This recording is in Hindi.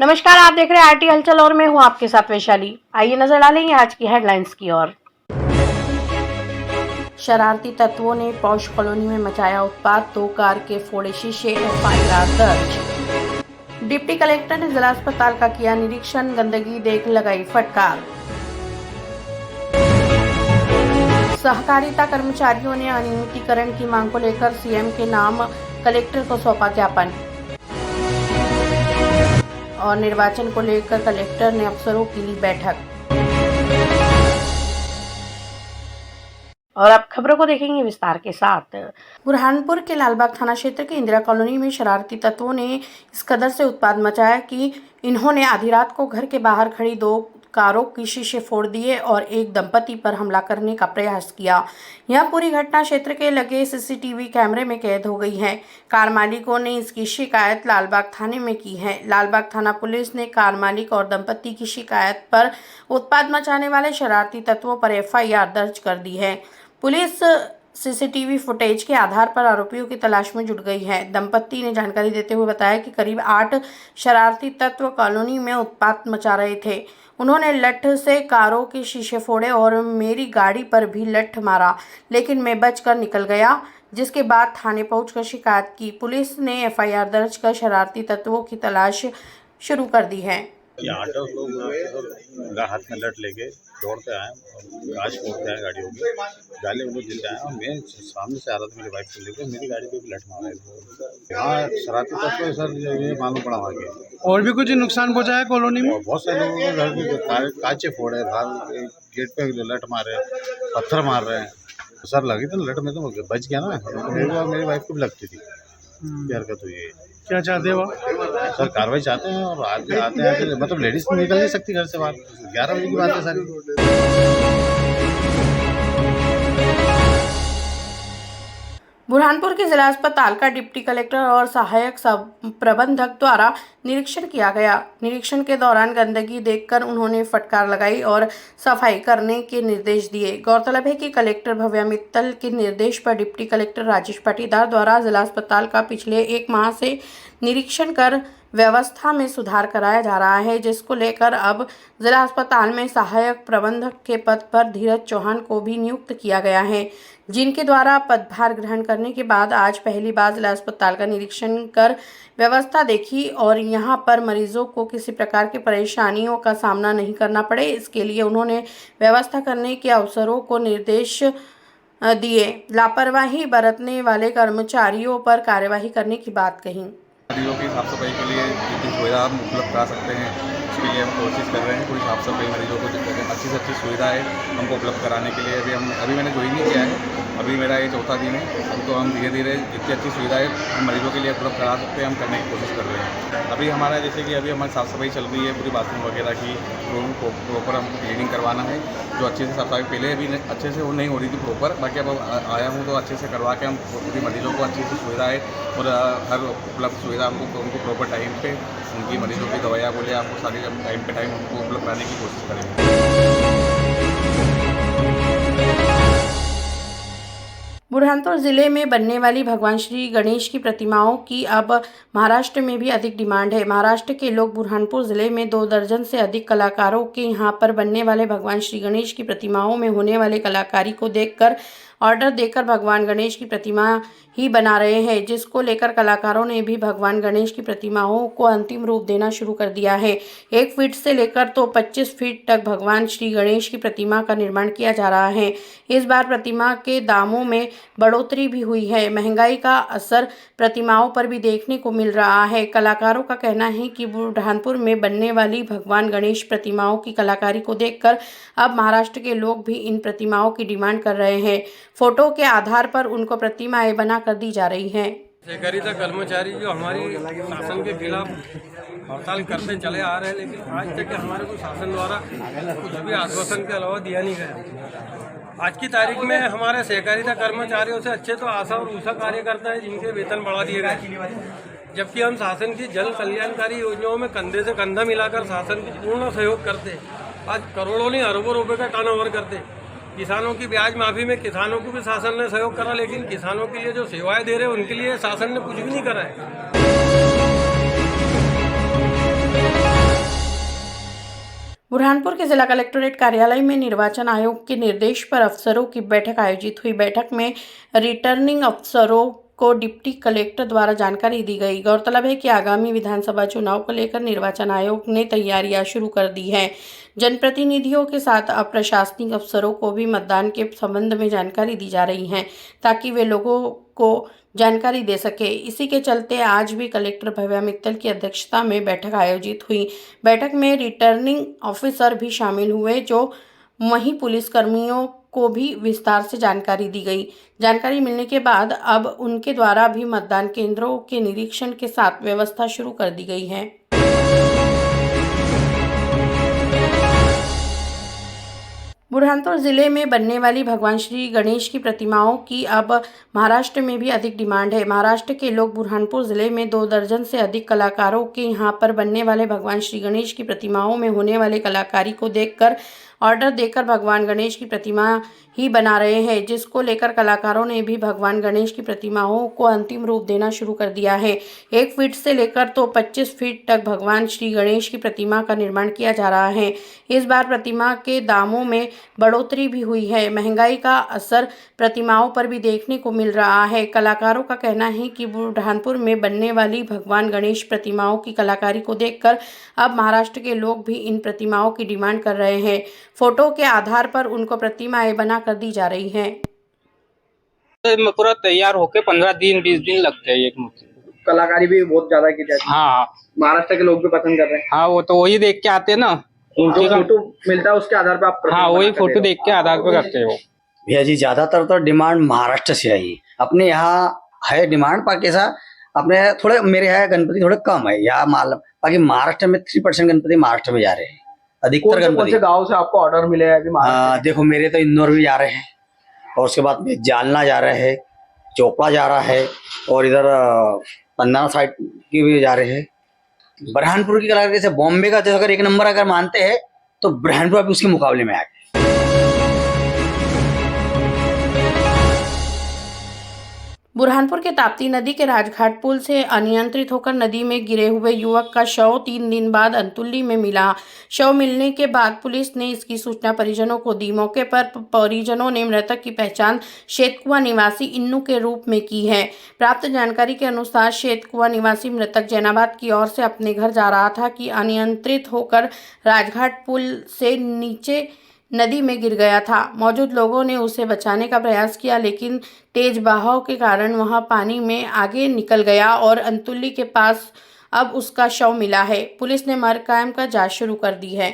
नमस्कार, आप देख रहे हैं आरटी हलचल और मैं हूं आपके साथ वैशाली। आइए नजर डालेंगे आज की हेडलाइंस की ओर। शरारती तत्वों ने पौष कॉलोनी में मचाया उत्पात, 2 कार के फोड़े शीशे, एफआईआर दर्ज। डिप्टी कलेक्टर ने जिला अस्पताल का किया निरीक्षण, गंदगी देख लगाई फटकार। सहकारिता कर्मचारियों ने अनियमितीकरण की मांग को लेकर सीएम के नाम कलेक्टर को सौंपा ज्ञापन। और निर्वाचन को लेकर कलेक्टर ने अफसरों की ली बैठक। और अब खबरों को देखेंगे विस्तार के साथ। बुरहानपुर के लालबाग थाना क्षेत्र के इंदिरा कॉलोनी में शरारती तत्वों ने इस कदर से उत्पात मचाया कि इन्होंने आधी रात को घर के बाहर खड़ी 2 कारों की शीशे फोड़ दिए और एक दंपति पर हमला करने का प्रयास किया। यह पूरी घटना क्षेत्र के लगे सीसीटीवी कैमरे में कैद हो गई है। कार मालिकों ने इसकी शिकायत लालबाग थाने में की है। लालबाग थाना पुलिस ने कार मालिक और दंपति की शिकायत पर उत्पात मचाने वाले शरारती तत्वों पर एफआईआर दर्ज कर दी है। पुलिस सीसीटीवी फुटेज के आधार पर आरोपियों की तलाश में जुट गई है। दंपति ने जानकारी देते हुए बताया कि करीब 8 शरारती तत्व कॉलोनी में उत्पात मचा रहे थे। उन्होंने लठ से कारों के शीशे फोड़े और मेरी गाड़ी पर भी लठ मारा, लेकिन मैं बचकर निकल गया, जिसके बाद थाने पहुंचकर शिकायत की। पुलिस ने एफआईआर दर्ज कर शरारती तत्वों की तलाश शुरू कर दी है। ये 8 लोग हाथ में लट लेके दौड़ते आए और कांच फोड़ते आए गाड़ियों की, गाले वो लोग गिरते आए और मैं सामने से आ रहा था मेरी बाइक को लेकर, मेरी गाड़ी पे भी लट मार रहे थे। यहाँ शरारती तत्व सर ये मालूम पड़ा आगे। और भी कुछ नुकसान पहुँचा है कॉलोनी में? बहुत सारे लोगों के घर के कांचे फोड़े, गेट पे लट मारे, पत्थर मार रहे हैं। सर लगी तो लट में तो बच गया ना, मेरी बाइक को भी लगती थी। हरकत हुई है। क्या चाहते हो सर? कार्रवाई चाहते हैं और आते आते मतलब लेडीज निकल नहीं सकती घर से बाहर। 11 बजे की बात है सारी। बुरहानपुर के जिला अस्पताल का डिप्टी कलेक्टर और सहायक प्रबंधक द्वारा निरीक्षण किया गया। निरीक्षण के दौरान गंदगी देखकर उन्होंने फटकार लगाई और सफाई करने के निर्देश दिए। गौरतलब है कि कलेक्टर भव्या मित्तल के निर्देश पर डिप्टी कलेक्टर राजेश पाटीदार द्वारा जिला अस्पताल का पिछले 1 माह से निरीक्षण कर व्यवस्था में सुधार कराया जा रहा है, जिसको लेकर अब जिला अस्पताल में सहायक प्रबंधक के पद पर धीरज चौहान को भी नियुक्त किया गया है, जिनके द्वारा पदभार ग्रहण करने के बाद आज पहली बार जिला अस्पताल का निरीक्षण कर व्यवस्था देखी और यहां पर मरीजों को किसी प्रकार की परेशानियों का सामना नहीं करना पड़े, इसके लिए उन्होंने व्यवस्था करने के अफसरों को निर्देश दिए। लापरवाही बरतने वाले कर्मचारियों पर कार्यवाही करने की बात कही। मरीजों की साफ सफाई के लिए जितनी सुविधा हम उपलब्ध करा सकते हैं उसके लिए हम कोशिश कर रहे हैं। पूरी साफ सफाई मरीजों को अच्छी से अच्छी सुविधा है हमको उपलब्ध कराने के लिए। अभी मैंने ज्वाइन नहीं किया है, अभी मेरा ये 4था दिन है। तो हम धीरे धीरे जितनी अच्छी सुविधाएं हम मरीजों के लिए उपलब्ध करा सकते हैं हम करने की कोशिश कर रहे हैं। अभी हमारा जैसे कि अभी हमारी साफ़ सफाई चल रही है, पूरी बाथरूम वगैरह की रूम को प्रॉपर हमको क्लीनिंग करवाना है। जो अच्छे से सफाई पहले अभी अच्छे से वो नहीं हो रही थी प्रॉपर, बाकी अब आया हूँ तो अच्छे से करवा के हम पूरी मरीजों को अच्छी सी सुविधा है और हर उपलब्ध सुविधा हमको उनको प्रॉपर टाइम पे उनकी मरीजों की दवाइयाँ बोले आपको सारी टाइम पे टाइम उनको उपलब्ध कराने की कोशिश करेंगे। बुरहानपुर जिले में बनने वाली भगवान श्री गणेश की प्रतिमाओं की अब महाराष्ट्र में भी अधिक डिमांड है। महाराष्ट्र के लोग बुरहानपुर जिले में 2 दर्जन से अधिक कलाकारों के यहां पर बनने वाले भगवान श्री गणेश की प्रतिमाओं में होने वाले कलाकारी को देखकर ऑर्डर देकर भगवान गणेश की प्रतिमा ही बना रहे हैं, जिसको लेकर कलाकारों ने भी भगवान गणेश की प्रतिमाओं को अंतिम रूप देना शुरू कर दिया है। 1 फीट से लेकर तो 25 फीट तक भगवान श्री गणेश की प्रतिमा का निर्माण किया जा रहा है। इस बार प्रतिमा के दामों में बढ़ोतरी भी हुई है। महंगाई का असर प्रतिमाओं पर भी देखने को मिल रहा है। कलाकारों का कहना है कि बुरहानपुर में बनने वाली भगवान गणेश प्रतिमाओं की कलाकारी को देखकर अब महाराष्ट्र के लोग भी इन प्रतिमाओं की डिमांड कर रहे हैं। फोटो के आधार पर उनको प्रतिमाएं बना कर दी जा रही हैं। सहकारिता कर्मचारी जो हमारी शासन के खिलाफ हड़ताल करते चले आ रहे हैं, लेकिन आज तक हमारे को शासन द्वारा कुछ भी आश्वासन के अलावा दिया नहीं गया। आज की तारीख में हमारे सहकारिता कर्मचारियों से अच्छे तो आशा और ऊषा कार्यकर्ता है जिनके वेतन बढ़ा दिए गए, जबकि हम शासन की जन कल्याणकारी योजनाओं में कंधे से कंधा मिलाकर शासन की पूर्ण सहयोग करते। आज करोड़ों नहीं अरबों रुपए का टर्नओवर करते। किसानों की ब्याज माफी में किसानों को भी शासन ने सहयोग करा, लेकिन किसानों के लिए जो सेवाएं दे रहे हैं उनके लिए शासन ने कुछ भी नहीं करा है। बुरहानपुर के जिला कलेक्टोरेट कार्यालय में निर्वाचन आयोग के निर्देश पर अफसरों की बैठक आयोजित हुई। बैठक में रिटर्निंग अफसरों को डिप्टी कलेक्टर द्वारा जानकारी दी गई। गौरतलब है कि आगामी विधानसभा चुनाव को लेकर निर्वाचन आयोग ने तैयारियां शुरू कर दी हैं। जनप्रतिनिधियों के साथ अब प्रशासनिक अफसरों को भी मतदान के संबंध में जानकारी दी जा रही है ताकि वे लोगों को जानकारी दे सके। इसी के चलते आज भी कलेक्टर भव्या मित्तल की अध्यक्षता में बैठक आयोजित हुई। बैठक में रिटर्निंग ऑफिसर भी शामिल हुए, जो वहीं पुलिसकर्मियों को भी विस्तार से जानकारी दी गई। जानकारी मिलने के बाद अब उनके द्वारा भी मतदान केंद्रों के निरीक्षण के साथ व्यवस्था शुरू कर दी गई है। बुरहानपुर जिले में बनने वाली भगवान श्री गणेश की प्रतिमाओं की अब महाराष्ट्र में भी अधिक डिमांड है। महाराष्ट्र के लोग बुरहानपुर जिले में 2 दर्जन से अधिक कलाकारों के यहां पर बनने वाले भगवान श्री गणेश की प्रतिमाओं में होने वाले कलाकारी को देखकर ऑर्डर देकर भगवान गणेश की प्रतिमा ही बना रहे हैं, जिसको लेकर कलाकारों ने भी भगवान गणेश की प्रतिमाओं को अंतिम रूप देना शुरू कर दिया है। 1 फीट से लेकर तो 25 फीट तक भगवान श्री गणेश की प्रतिमा का निर्माण किया जा रहा है। इस बार प्रतिमा के दामों में बढ़ोतरी भी हुई है। महंगाई का असर प्रतिमाओं पर भी देखने को मिल रहा है। कलाकारों का कहना है कि बुरहानपुर में बनने वाली भगवान गणेश प्रतिमाओं की कलाकारी को देखकर अब महाराष्ट्र के लोग भी इन प्रतिमाओं की डिमांड कर रहे हैं। फोटो के आधार पर उनको प्रतिमाएं बना कर दी जा रही हैं। पूरा तैयार होके 15-20 दिन लगते हैं एक मूर्ति। कलाकारी भी बहुत ज्यादा की जाती है। हाँ, महाराष्ट्र के लोग भी पसंद कर रहे हैं। हाँ, वो तो वही देख के आते हैं ना, जो फोटो मिलता है उसके आधार पर आप हाँ वही फोटो देख के आधार पर करते हो। भैया जी ज्यादातर तो डिमांड महाराष्ट्र से आई। अपने यहाँ है डिमांड, बाकी ऐसा अपने थोड़े मेरे यहाँ गणपति थोड़े कम है यहाँ मालूम। बाकी महाराष्ट्र में 3% गणपति महाराष्ट्र में जा रहे हैं। अधिकतर कौन से गाँव से आपको ऑर्डर मिले हैं अभी महाराष्ट्र? देखो मेरे तो इंदौर भी जा रहे हैं, और उसके बाद में जालना जा रहे हैं, चोपड़ा जा रहा है, और इधर पन्ना साइड की भी जा रहे हैं। बुरहानपुर की कलाकारी जैसे बॉम्बे का जैसे अगर 1 नंबर अगर मानते हैं तो बुरहानपुर अभी उसके मुकाबले में आ गए। बुरहानपुर के ताप्ती नदी के राजघाट पुल से अनियंत्रित होकर नदी में गिरे हुए युवक का शव 3 दिन बाद अंतुल्ली में मिला। शव मिलने के बाद पुलिस ने इसकी सूचना परिजनों को दी। मौके पर परिजनों ने मृतक की पहचान शेतकुआ निवासी इन्नू के रूप में की है। प्राप्त जानकारी के अनुसार शेतकुआ निवासी मृतक जैनाबाद की ओर से अपने घर जा रहा था कि अनियंत्रित होकर राजघाट पुल से नीचे नदी में गिर गया था। मौजूद लोगों ने उसे बचाने का प्रयास किया, लेकिन तेज बहाव के कारण वह पानी में आगे निकल गया और अंतुल्ली के पास अब उसका शव मिला है। पुलिस ने मरकाम का जांच शुरू कर दी है।